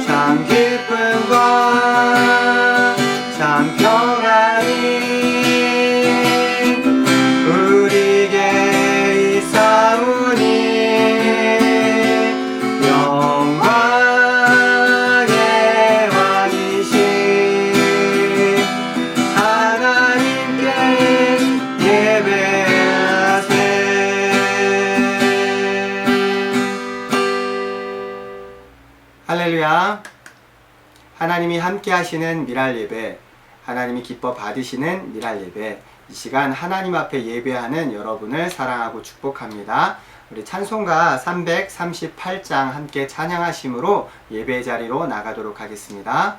참 기쁨과 참 평안이 우리에게 있사오니 영광의 왕이신 하나님께 예배하세. 할렐루야. 하나님이 함께 하시는 미랄 예배, 하나님이 기뻐 받으시는 미랄 예배, 이 시간 하나님 앞에 예배하는 여러분을 사랑하고 축복합니다. 우리 찬송가 338장 함께 찬양하심으로 예배 자리로 나가도록 하겠습니다.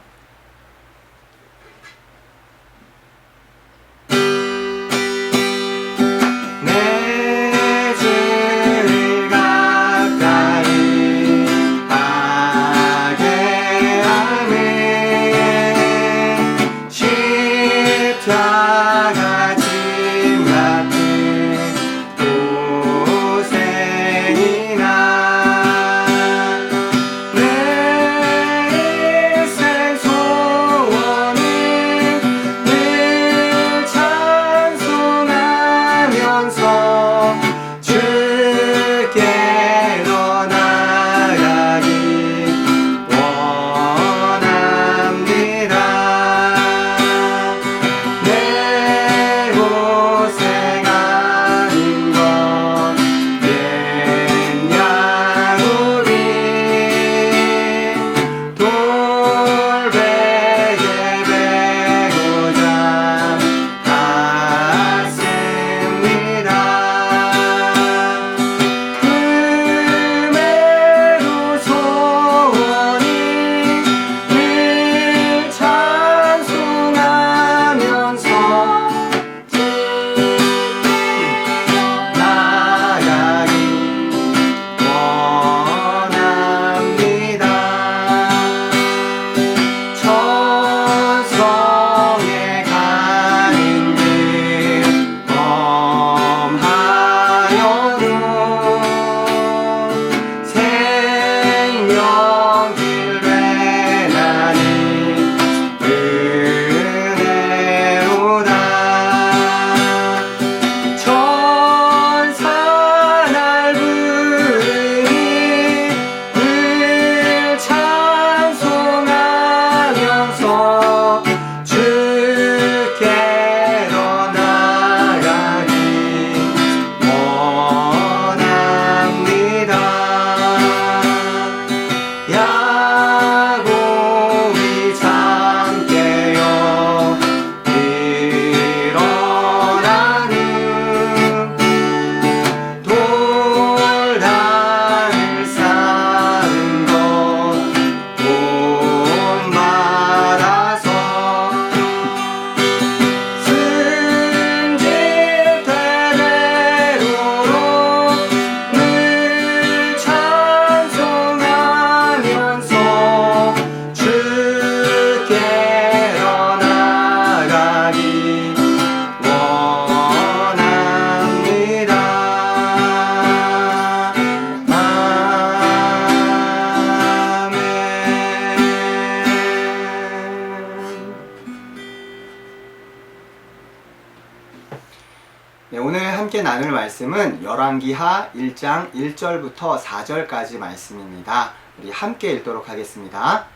오늘 함께 나눌 말씀은 열왕기하 1장 1절부터 4절까지 말씀입니다. 우리 함께 읽도록 하겠습니다.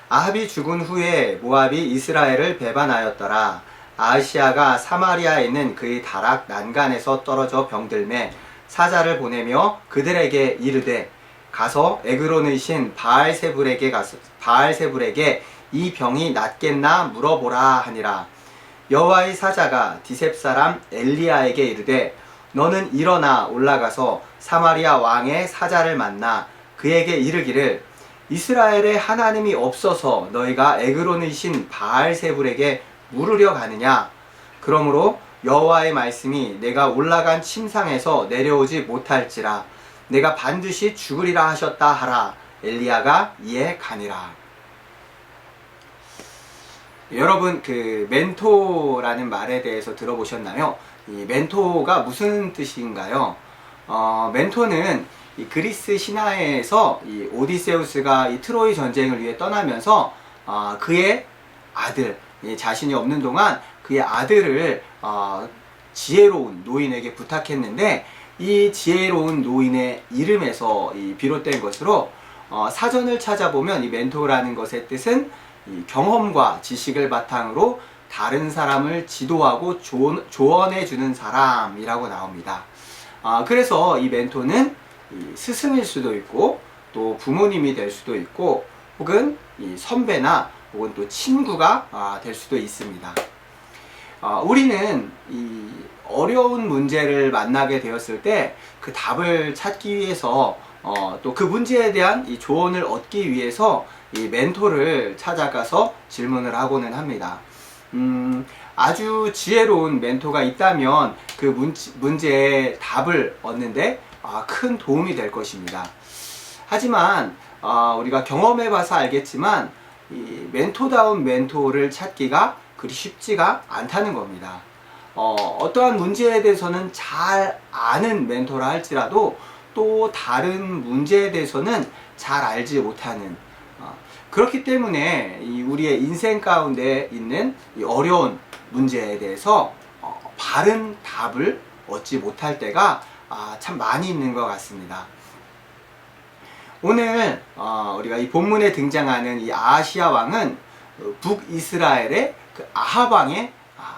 아합이 죽은 후에 모압이 이스라엘을 배반하였더라. 아하시아가 사마리아에 있는 그의 다락 난간에서 떨어져 병들매 사자를 보내며 그들에게 이르되 가서 에그론의 신 바알세불에게 이 병이 낫겠나 물어보라 하니라. 여호와의 사자가 디셉 사람 엘리야에게 이르되 너는 일어나 올라가서 사마리아 왕의 사자를 만나 그에게 이르기를 이스라엘에 하나님이 없어서 너희가 에그론의 신 바알세불에게 물으려 가느냐. 그러므로 여호와의 말씀이 내가 올라간 침상에서 내려오지 못할지라 내가 반드시 죽으리라 하셨다 하라. 엘리야가 이에 가니라. 여러분 그 멘토라는 말에 대해서 들어보셨나요? 이 멘토가 무슨 뜻인가요? 멘토는 이 그리스 신화에서 이 오디세우스가 이 트로이 전쟁을 위해 떠나면서 그의 아들, 자신이 없는 동안 그의 아들을 지혜로운 노인에게 부탁했는데, 이 지혜로운 노인의 이름에서 비롯된 것으로 사전을 찾아보면 이 멘토라는 것의 뜻은 이 경험과 지식을 바탕으로 다른 사람을 지도하고 조언해 주는 사람이라고 나옵니다. 그래서 이 멘토는 이 스승일 수도 있고, 또 부모님이 될 수도 있고, 혹은 이 선배나 혹은 또 친구가 될 수도 있습니다. 우리는 이 어려운 문제를 만나게 되었을 때 그 답을 찾기 위해서 또 그 문제에 대한 이 조언을 얻기 위해서 이 멘토를 찾아가서 질문을 하고는 합니다. 아주 지혜로운 멘토가 있다면 그 문제의 답을 얻는데 큰 도움이 될 것입니다. 하지만 우리가 경험해 봐서 알겠지만 이 멘토다운 멘토를 찾기가 그리 쉽지가 않다는 겁니다. 어떠한 문제에 대해서는 잘 아는 멘토라 할지라도 또 다른 문제에 대해서는 잘 알지 못하는, 그렇기 때문에 우리의 인생 가운데 있는 이 어려운 문제에 대해서 바른 답을 얻지 못할 때가 참 많이 있는 것 같습니다. 오늘 우리가 이 본문에 등장하는 이 아하시아 왕은 북이스라엘의 그 아합 왕의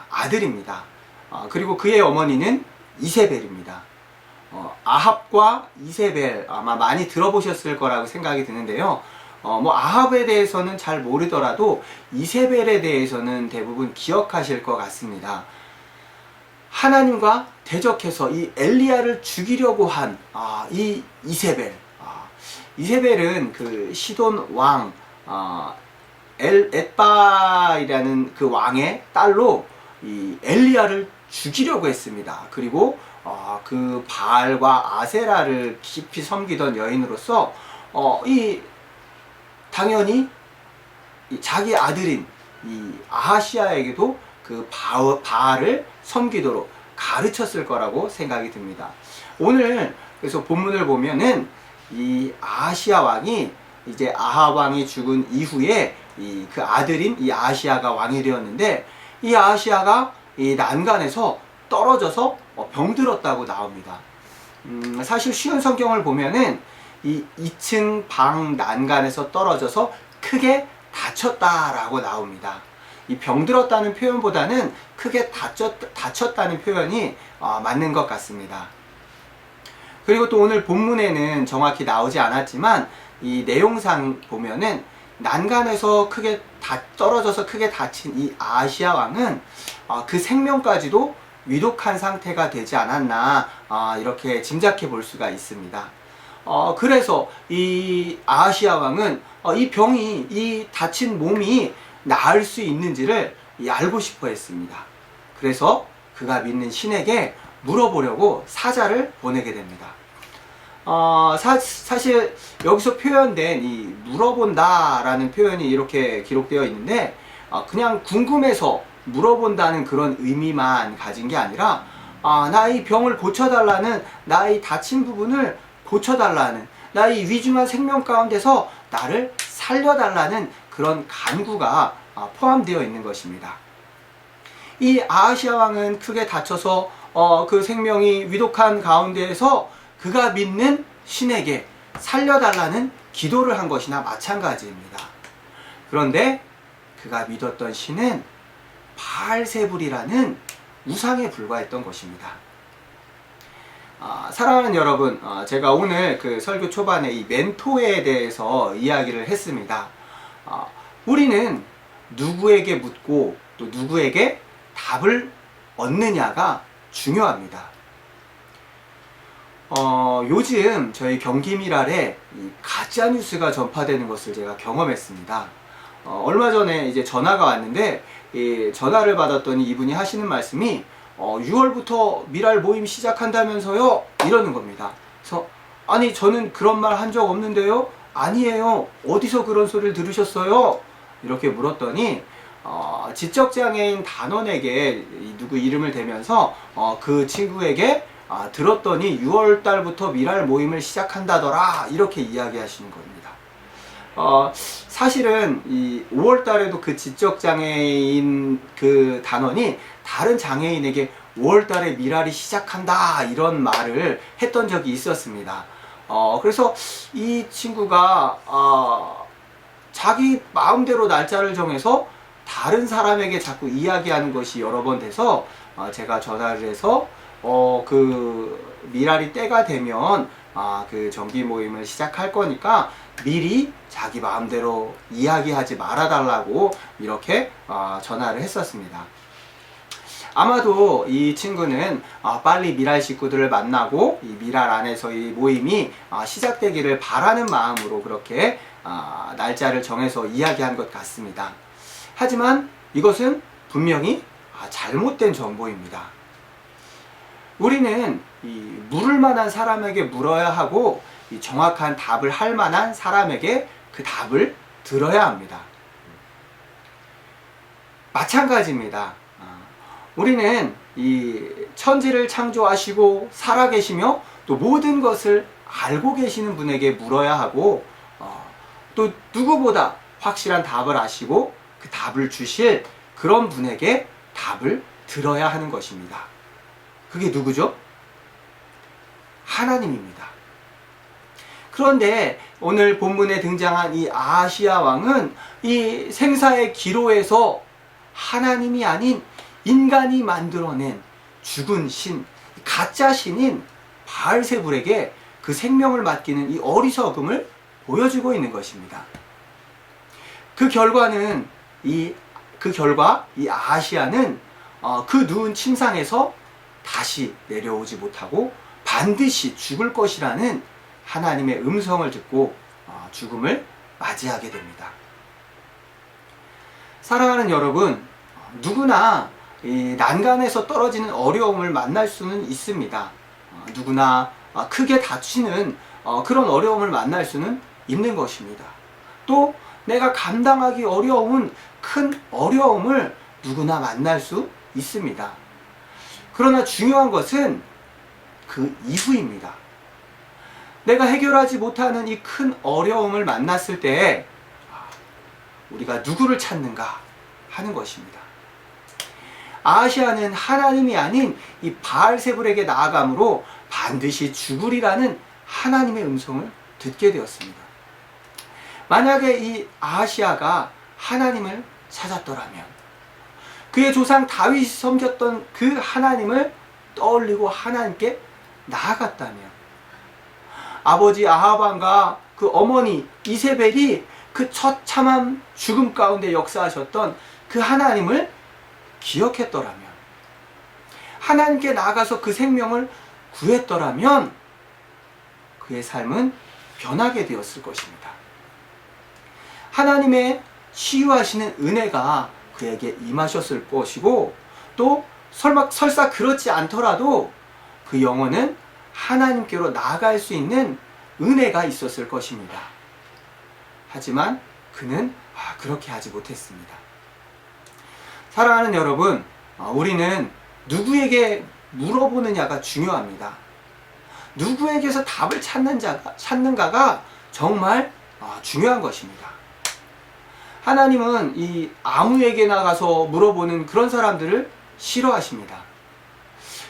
아들입니다. 그리고 그의 어머니는 이세벨입니다. 아합과 이세벨 아마 많이 들어보셨을 거라고 생각이 드는데요. 아합에 대해서는 잘 모르더라도 이세벨에 대해서는 대부분 기억하실 것 같습니다. 하나님과 대적해서 이 엘리야를 죽이려고 한 이 이세벨. 이세벨은 그 시돈 왕 엣바이라는 그 왕의 딸로 이 엘리야를 죽이려고 했습니다. 그리고 그 바알과 아세라를 깊이 섬기던 여인으로서 당연히 자기 아들인 이 아하시아에게도 그 바알을 섬기도록 가르쳤을 거라고 생각이 듭니다. 오늘 그래서 본문을 보면은 이 아하시아 왕이 이제 아합 왕이 죽은 이후에 그 아들인 이 아하시아가 왕이 되었는데, 이 아하시아가 이 난간에서 떨어져서 병들었다고 나옵니다. 사실 쉬운 성경을 보면은 이 2층 방 난간에서 떨어져서 크게 다쳤다라고 나옵니다. 이 병들었다는 표현보다는 크게 다쳤다는 표현이 맞는 것 같습니다. 그리고 또 오늘 본문에는 정확히 나오지 않았지만 이 내용상 보면은 난간에서 크게 떨어져서 크게 다친 이 아하시아 왕은 그 생명까지도 위독한 상태가 되지 않았나 이렇게 짐작해 볼 수가 있습니다. 그래서 이 아하시아 왕은 이 병이, 이 다친 몸이 나을 수 있는지를 알고 싶어 했습니다. 그래서 그가 믿는 신에게 물어보려고 사자를 보내게 됩니다. 사실 여기서 표현된 이 물어본다 라는 표현이 이렇게 기록되어 있는데, 그냥 궁금해서 물어본다는 그런 의미만 가진 게 아니라 나 이 병을 고쳐달라는, 나 이 다친 부분을 고쳐달라는, 나 이 위중한 생명 가운데서 나를 살려달라는 그런 간구가 포함되어 있는 것입니다. 이 아하시아 왕은 크게 다쳐서 그 생명이 위독한 가운데에서 그가 믿는 신에게 살려달라는 기도를 한 것이나 마찬가지입니다. 그런데 그가 믿었던 신은 바알세불이라는 우상에 불과했던 것입니다. 사랑하는 여러분, 제가 오늘 그 설교 초반에 이 멘토에 대해서 이야기를 했습니다. 우리는 누구에게 묻고 또 누구에게 답을 얻느냐가 중요합니다. 요즘 저희 경기미랄에 가짜 뉴스가 전파되는 것을 제가 경험했습니다. 얼마 전에 이제 전화가 왔는데, 전화를 받았더니 이분이 하시는 말씀이 6월부터 미랄 모임 시작한다면서요? 이러는 겁니다. 그래서 아니, 저는 그런 말 한 적 없는데요? 아니에요. 어디서 그런 소리를 들으셨어요? 이렇게 물었더니 지적장애인 단원에게 누구 이름을 대면서 그 친구에게 들었더니 6월 달부터 미랄 모임을 시작한다더라 이렇게 이야기하시는 겁니다. 사실은 이 5월 달에도 그 지적장애인 그 단원이 다른 장애인에게 5월 달에 미랄이 시작한다 이런 말을 했던 적이 있었습니다. 그래서 이 친구가 자기 마음대로 날짜를 정해서 다른 사람에게 자꾸 이야기하는 것이 여러 번 돼서 제가 전화를 해서 그 미랄이 때가 되면 그 정기 모임을 시작할 거니까 미리 자기 마음대로 이야기하지 말아달라고 이렇게 전화를 했었습니다. 아마도 이 친구는 빨리 미랄 식구들을 만나고 이 미랄 안에서 이 모임이 시작되기를 바라는 마음으로 그렇게 날짜를 정해서 이야기한 것 같습니다. 하지만 이것은 분명히 잘못된 정보입니다. 우리는 이 물을 만한 사람에게 물어야 하고 이 정확한 답을 할 만한 사람에게 그 답을 들어야 합니다. 마찬가지입니다. 우리는 이 천지를 창조하시고 살아계시며 또 모든 것을 알고 계시는 분에게 물어야 하고 또 누구보다 확실한 답을 아시고 그 답을 주실 그런 분에게 답을 들어야 하는 것입니다. 그게 누구죠? 하나님입니다. 그런데 오늘 본문에 등장한 이 아하시야 왕은 이 생사의 기로에서 하나님이 아닌 인간이 만들어낸 죽은 신, 가짜 신인 바알세불에게 그 생명을 맡기는 이 어리석음을 보여주고 있는 것입니다. 그 결과 이 아하시야는 그 누운 침상에서 다시 내려오지 못하고 반드시 죽을 것이라는 하나님의 음성을 듣고 죽음을 맞이하게 됩니다. 사랑하는 여러분, 누구나 이 난간에서 떨어지는 어려움을 만날 수는 있습니다. 누구나 크게 다치는 그런 어려움을 만날 수는 있는 것입니다. 또 내가 감당하기 어려운 큰 어려움을 누구나 만날 수 있습니다. 그러나 중요한 것은 그 이후입니다. 내가 해결하지 못하는 이 큰 어려움을 만났을 때 우리가 누구를 찾는가 하는 것입니다. 아하시야는 하나님이 아닌 이 바알세불에게 나아감으로 반드시 죽으리라는 하나님의 음성을 듣게 되었습니다. 만약에 이 아하시야가 하나님을 찾았더라면, 그의 조상 다윗이 섬겼던 그 하나님을 떠올리고 하나님께 나아갔다면, 아버지 아하방과 그 어머니 이세벨이 그 처참한 죽음 가운데 역사하셨던 그 하나님을 기억했더라면, 하나님께 나아가서 그 생명을 구했더라면 그의 삶은 변하게 되었을 것입니다. 하나님의 치유하시는 은혜가 그에게 임하셨을 것이고, 또 설사 그렇지 않더라도 그 영혼은 하나님께로 나아갈 수 있는 은혜가 있었을 것입니다. 하지만 그는 그렇게 하지 못했습니다. 사랑하는 여러분, 우리는 누구에게 물어보느냐가 중요합니다. 누구에게서 답을 찾는가가 정말 중요한 것입니다. 하나님은 이 아무에게 나가서 물어보는 그런 사람들을 싫어하십니다.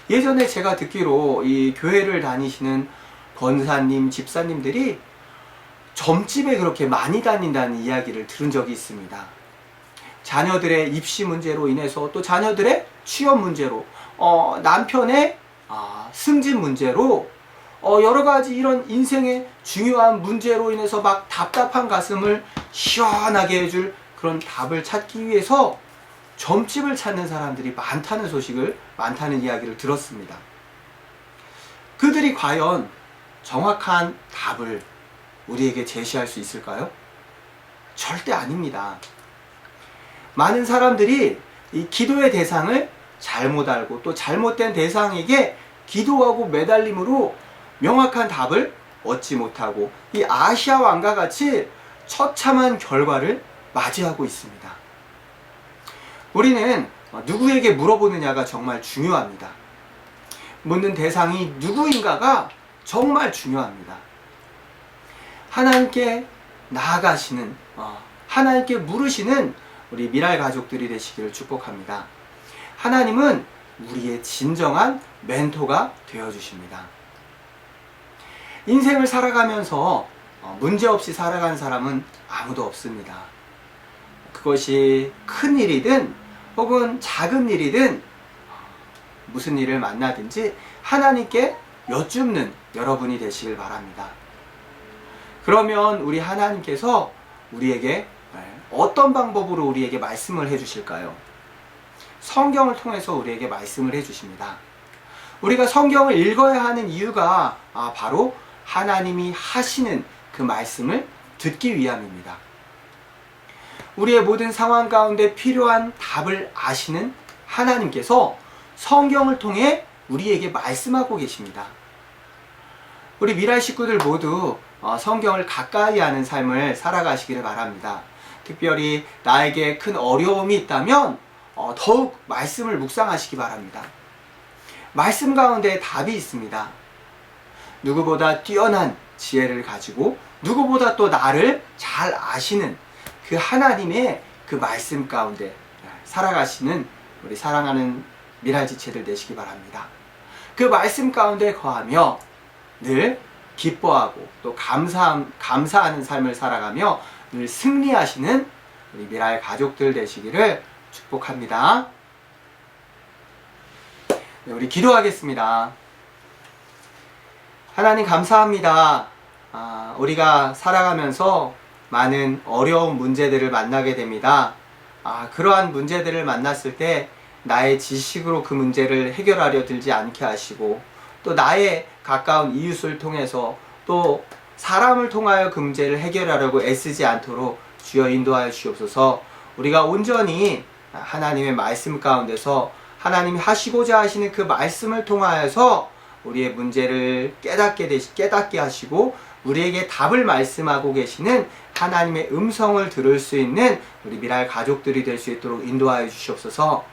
예전에 제가 듣기로 이 교회를 다니시는 권사님, 집사님들이 점집에 그렇게 많이 다닌다는 이야기를 들은 적이 있습니다. 자녀들의 입시 문제로 인해서, 또 자녀들의 취업 문제로, 남편의 승진 문제로, 여러 가지 이런 인생의 중요한 문제로 인해서 막 답답한 가슴을 시원하게 해줄 그런 답을 찾기 위해서 점집을 찾는 사람들이 많다는 이야기를 들었습니다. 그들이 과연 정확한 답을 우리에게 제시할 수 있을까요? 절대 아닙니다. 많은 사람들이 이 기도의 대상을 잘못 알고 또 잘못된 대상에게 기도하고 매달림으로 명확한 답을 얻지 못하고 이 아하시야 왕과 같이 처참한 결과를 맞이하고 있습니다. 우리는 누구에게 물어보느냐가 정말 중요합니다. 묻는 대상이 누구인가가 정말 중요합니다. 하나님께 나아가시는, 하나님께 물으시는 우리 미랄 가족들이 되시기를 축복합니다. 하나님은 우리의 진정한 멘토가 되어주십니다. 인생을 살아가면서 문제없이 살아간 사람은 아무도 없습니다. 그것이 큰 일이든 혹은 작은 일이든 무슨 일을 만나든지 하나님께 여쭙는 여러분이 되시길 바랍니다. 그러면 우리 하나님께서 우리에게 어떤 방법으로 우리에게 말씀을 해주실까요? 성경을 통해서 우리에게 말씀을 해주십니다. 우리가 성경을 읽어야 하는 이유가 바로 하나님이 하시는 그 말씀을 듣기 위함입니다. 우리의 모든 상황 가운데 필요한 답을 아시는 하나님께서 성경을 통해 우리에게 말씀하고 계십니다. 우리 미랄 식구들 모두 성경을 가까이 하는 삶을 살아가시기를 바랍니다. 특별히 나에게 큰 어려움이 있다면 더욱 말씀을 묵상하시기 바랍니다. 말씀 가운데 답이 있습니다. 누구보다 뛰어난 지혜를 가지고 누구보다 또 나를 잘 아시는 그 하나님의 그 말씀 가운데 살아가시는 우리 사랑하는 미랄지체들 되시기 바랍니다. 그 말씀 가운데 거하며 늘 기뻐하고 또 감사하는 삶을 살아가며 늘 승리하시는 우리 미랄 가족들 되시기를 축복합니다. 네, 우리 기도하겠습니다. 하나님 감사합니다. 우리가 살아가면서 많은 어려운 문제들을 만나게 됩니다. 그러한 문제들을 만났을 때 나의 지식으로 그 문제를 해결하려 들지 않게 하시고 또 나의 가까운 이웃을 통해서 또 사람을 통하여 그 문제를 해결하려고 애쓰지 않도록 주여 인도하여 주옵소서. 우리가 온전히 하나님의 말씀 가운데서 하나님이 하시고자 하시는 그 말씀을 통하여서 우리의 문제를 깨닫게 하시고 우리에게 답을 말씀하고 계시는 하나님의 음성을 들을 수 있는 우리 미랄 가족들이 될 수 있도록 인도하여 주시옵소서.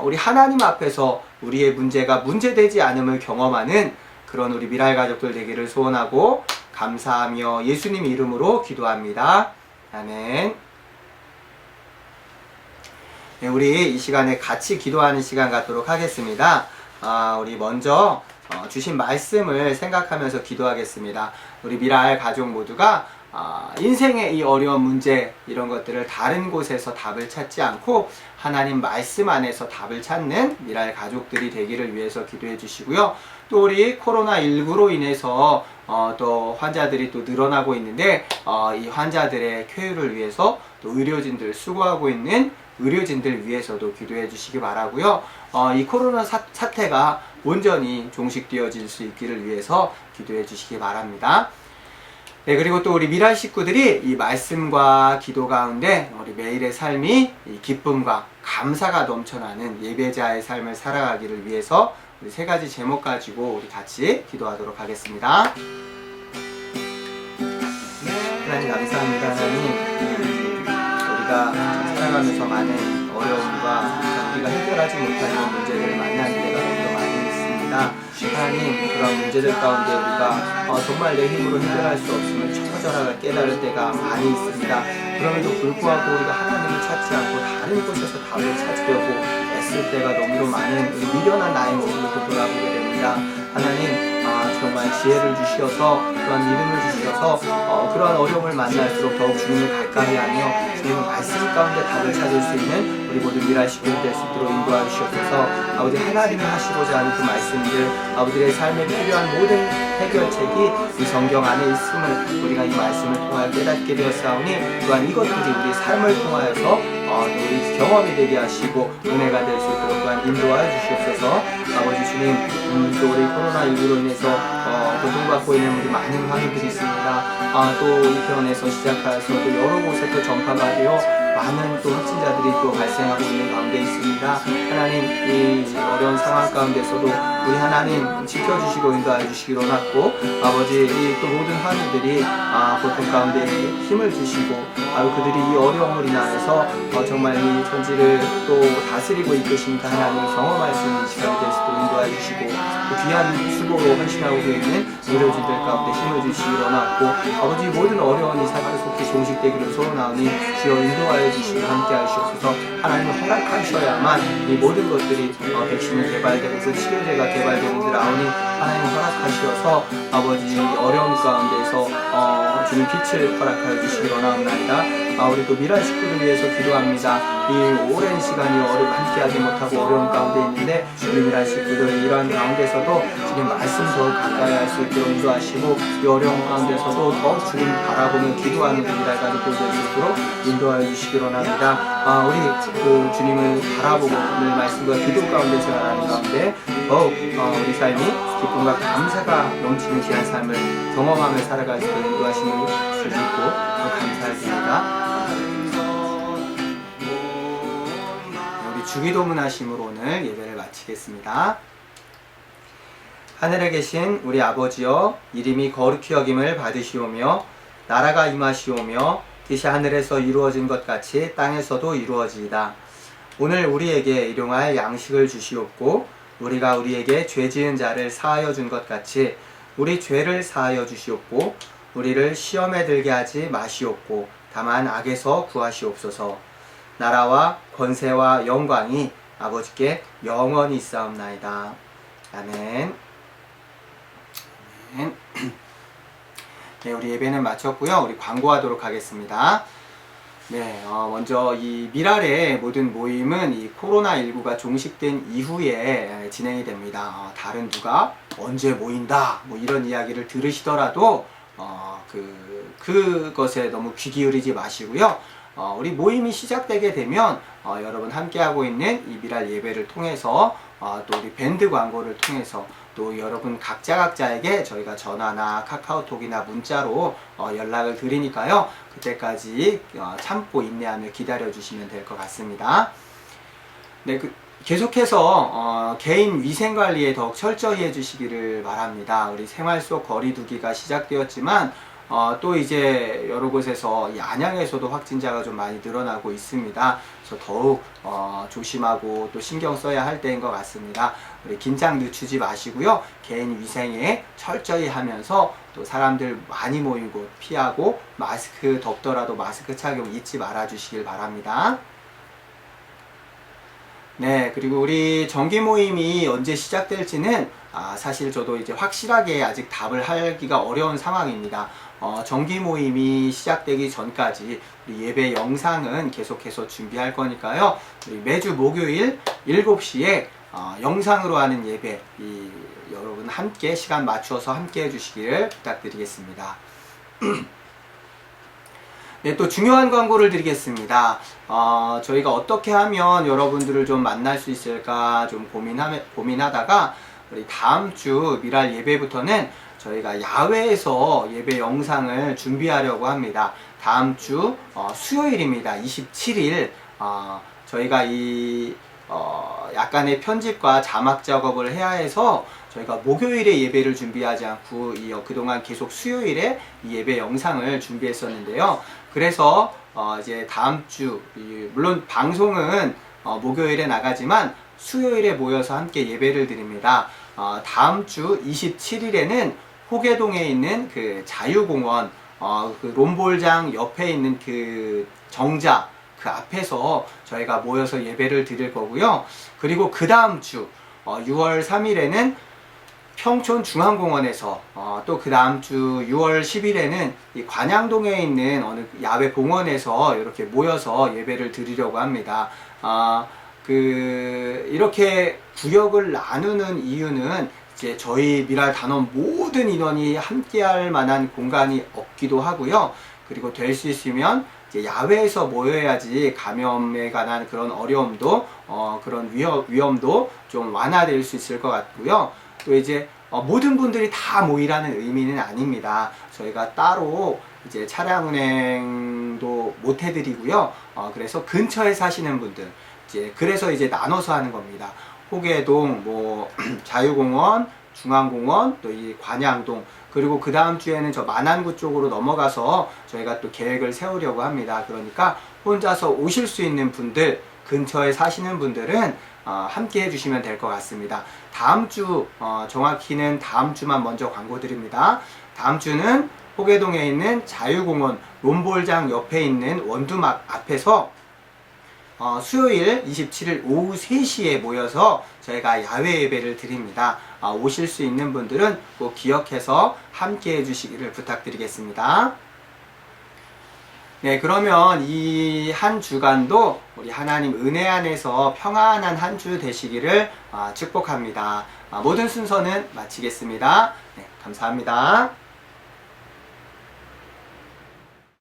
우리 하나님 앞에서 우리의 문제가 문제되지 않음을 경험하는 그런 우리 미랄 가족들 되기를 소원하고 감사하며 예수님 이름으로 기도합니다. 아멘. 네, 우리 이 시간에 같이 기도하는 시간 갖도록 하겠습니다. 우리 먼저 주신 말씀을 생각하면서 기도하겠습니다. 우리 미랄 가족 모두가 인생의 이 어려운 문제 이런 것들을 다른 곳에서 답을 찾지 않고 하나님 말씀 안에서 답을 찾는 미랄 가족들이 되기를 위해서 기도해 주시고요. 또 우리 코로나19로 인해서 또 환자들이 또 늘어나고 있는데 이 환자들의 쾌유를 위해서 또 의료진들 수고하고 있는 의료진들 위해서도 기도해 주시기 바라고요. 이 코로나 사태가 온전히 종식되어질 수 있기를 위해서 기도해 주시기 바랍니다. 네, 그리고 또 우리 미랄 식구들이 이 말씀과 기도 가운데 우리 매일의 삶이 이 기쁨과 감사가 넘쳐나는 예배자의 삶을 살아가기를 위해서 우리 세 가지 제목 가지고 우리 같이 기도하도록 하겠습니다. 하나님 감사합니다. 하나님 우리가 살아가면서 많은 어려움과 우리가 해결하지 못하는 문제들을 만나는 때가 너무 많이 있습니다. 하나님 그런 문제들 가운데 우리가 정말 내 힘으로 해결할 수 없음을 처절하게 깨달을 때가 많이 있습니다. 그럼에도 불구하고 우리가 하나님을 찾지 않고 다른 곳에서 답을 찾으려고 애쓸 때가 너무도 많은 미련한 나의 모습을 또 돌아보게 됩니다. 하나님 정말 지혜를 주시어서 그런 믿음을 주시어서 그러한 어려움을 만날수록 더욱 주님을 가까이 하며 주님의 말씀 가운데 답을 찾을 수 있는 우리 모두 미랄 식구들 될 수 있도록 인도하여 주시옵소서. 아버지 하나님이 하시고자 하는 그 말씀들 아버지의 삶에 필요한 모든 해결책이 이 성경 안에 있음을 우리가 이 말씀을 통하여 깨닫게 되었사오니 또한 이것들이 우리 삶을 통하여서 우리 경험이 되게 하시고 은혜가 될 수 있도록 또한 인도하여 주시옵소서. 아버지 주님 또 우리 코로나19로 인해서 고통받고 있는 우리 많은 환우들이 있습니다. 또 이태원에서 시작해서 또 여러 곳에 또 전파가 되어 많은 또 확진자들이 또 발생하고 있는 가운데 있습니다. 하나님, 이 어려운 상황 가운데서도 우리 하나님 지켜주시고 인도하여 주시기로 하고, 아버지, 이 또 모든 환우들이 고통 가운데 힘을 주시고, 그들이 이 어려움을 인하여서 정말 이 전지를 또 다스리고 이끄십니다. 하나님을 경험할 수 있는 시간이 될 수 있도록 인도하여 주시고, 또 귀한 수고로 헌신하고 있는 의료진들 가운데 힘을 주시기로 하고, 아버지, 모든 어려운 이 삶을 속히 종식되기를 소원하오니 주여 인도하여 주시고 함께 하시옵소서. 하나님을 허락하셔야만 이 모든 것들이 백신이 개발되고 그 치료제가 개발되는 줄 아오니 하나님 허락하시어서 아버지 어려움 가운데서 주님 빛을 허락하여 주시기로 원하옵나이다. 우리 또 미랄 식구를 위해서 기도합니다. 이 오랜 시간이 함께하지 못하고 어려운 가운데 있는데 우리 미랄 식구들 이러한 가운데서도 주님 말씀 더욱 가까이 할 수 있도록 인도하시고, 이 어려운 가운데서도 더욱 주님 바라보며 기도하는 우리 미랄 가족들 될 수 있도록 인도하여 주시기로 원합니다. 우리 그 주님을 바라보고 늘 말씀과 기도 가운데 생활하는 가운데 더욱 우리 삶이 기쁨과 감사가 넘치는 귀한 삶을 경험하며 살아갈 수 있도록 인도하심을 주시고 감사드립니다. 우리 주기도문 하심으로 오늘 예배를 마치겠습니다. 하늘에 계신 우리 아버지여, 이름이 거룩히 여김을 받으시오며 나라가 임하시오며 뜻이 하늘에서 이루어진 것 같이 땅에서도 이루어지이다. 오늘 우리에게 일용할 양식을 주시옵고, 우리가 우리에게 죄 지은 자를 사하여 준 것 같이 우리 죄를 사하여 주시옵고, 우리를 시험에 들게 하지 마시옵고 다만 악에서 구하시옵소서. 나라와 권세와 영광이 아버지께 영원히 있사옵나이다. 아멘. 아멘. 네, 우리 예배는 마쳤고요. 우리 광고하도록 하겠습니다. 네, 먼저 이 미랄의 모든 모임은 이 코로나19가 종식된 이후에 진행이 됩니다. 다른 누가 언제 모인다 뭐 이런 이야기를 들으시더라도 그것에 너무 귀 기울이지 마시고요. 우리 모임이 시작되게 되면 여러분 함께하고 있는 이 미랄 예배를 통해서 또 우리 밴드 광고를 통해서 또 여러분 각자에게 저희가 전화나 카카오톡이나 문자로 연락을 드리니까요. 그때까지 참고 인내하며 기다려 주시면 될 것 같습니다. 네, 계속해서 개인 위생관리에 더욱 철저히 해주시기를 바랍니다. 우리 생활 속 거리두기가 시작되었지만 또 이제 여러 곳에서 이 안양에서도 확진자가 좀 많이 늘어나고 있습니다. 그래서 더욱 조심하고 또 신경 써야 할 때인 것 같습니다. 우리 긴장 늦추지 마시고요. 개인 위생에 철저히 하면서 또 사람들 많이 모인 곳 피하고 마스크 덥더라도 마스크 착용 잊지 말아 주시길 바랍니다. 네, 그리고 우리 정기 모임이 언제 시작될지는 사실 저도 이제 확실하게 아직 답을 하기가 어려운 상황입니다. 정기 모임이 시작되기 전까지 우리 예배 영상은 계속해서 준비할 거니까요. 우리 매주 목요일 7시에 영상으로 하는 예배 여러분 함께 시간 맞춰서 함께 해주시기를 부탁드리겠습니다. 네, 또 중요한 광고를 드리겠습니다. 저희가 어떻게 하면 여러분들을 좀 만날 수 있을까 좀 고민하다가 우리 다음 주 미랄 예배부터는 저희가 야외에서 예배 영상을 준비하려고 합니다. 다음 주 수요일입니다. 27일 저희가 약간의 편집과 자막 작업을 해야 해서 저희가 목요일에 예배를 준비하지 않고 그동안 계속 수요일에 이 예배 영상을 준비했었는데요. 그래서 이제 다음 주 물론 방송은 목요일에 나가지만 수요일에 모여서 함께 예배를 드립니다. 다음 주 27일에는 호계동에 있는 그 자유공원 그 롬볼장 옆에 있는 그 정자 그 앞에서 저희가 모여서 예배를 드릴 거고요. 그리고 그 다음 주 6월 3일에는 평촌중앙공원에서 또 그 다음 주 6월 10일에는 이 관양동에 있는 어느 야외 공원에서 이렇게 모여서 예배를 드리려고 합니다. 이렇게 구역을 나누는 이유는 이제 저희 미랄 단원 모든 인원이 함께할 만한 공간이 없기도 하고요. 그리고 될 수 있으면 이제 야외에서 모여야지 감염에 관한 그런 어려움도 그런 위험도 좀 완화될 수 있을 것 같고요. 또 이제 모든 분들이 다 모이라는 의미는 아닙니다. 저희가 따로 이제 차량 운행도 못 해드리고요. 그래서 근처에 사시는 분들, 그래서 이제 나눠서 하는 겁니다. 호계동, 뭐 자유공원, 중앙공원, 또 이 관양동, 그리고 그 다음 주에는 저 만안구 쪽으로 넘어가서 저희가 또 계획을 세우려고 합니다. 그러니까 혼자서 오실 수 있는 분들, 근처에 사시는 분들은 함께 해주시면 될 것 같습니다. 다음 주, 정확히는 다음 주만 먼저 광고 드립니다. 다음 주는 호계동에 있는 자유공원 롬볼장 옆에 있는 원두막 앞에서 수요일 27일 오후 3시에 모여서 저희가 야외 예배를 드립니다. 오실 수 있는 분들은 꼭 기억해서 함께 해주시기를 부탁드리겠습니다. 네, 그러면 이 한 주간도 우리 하나님 은혜 안에서 평안한 한 주 되시기를 축복합니다. 모든 순서는 마치겠습니다. 네, 감사합니다.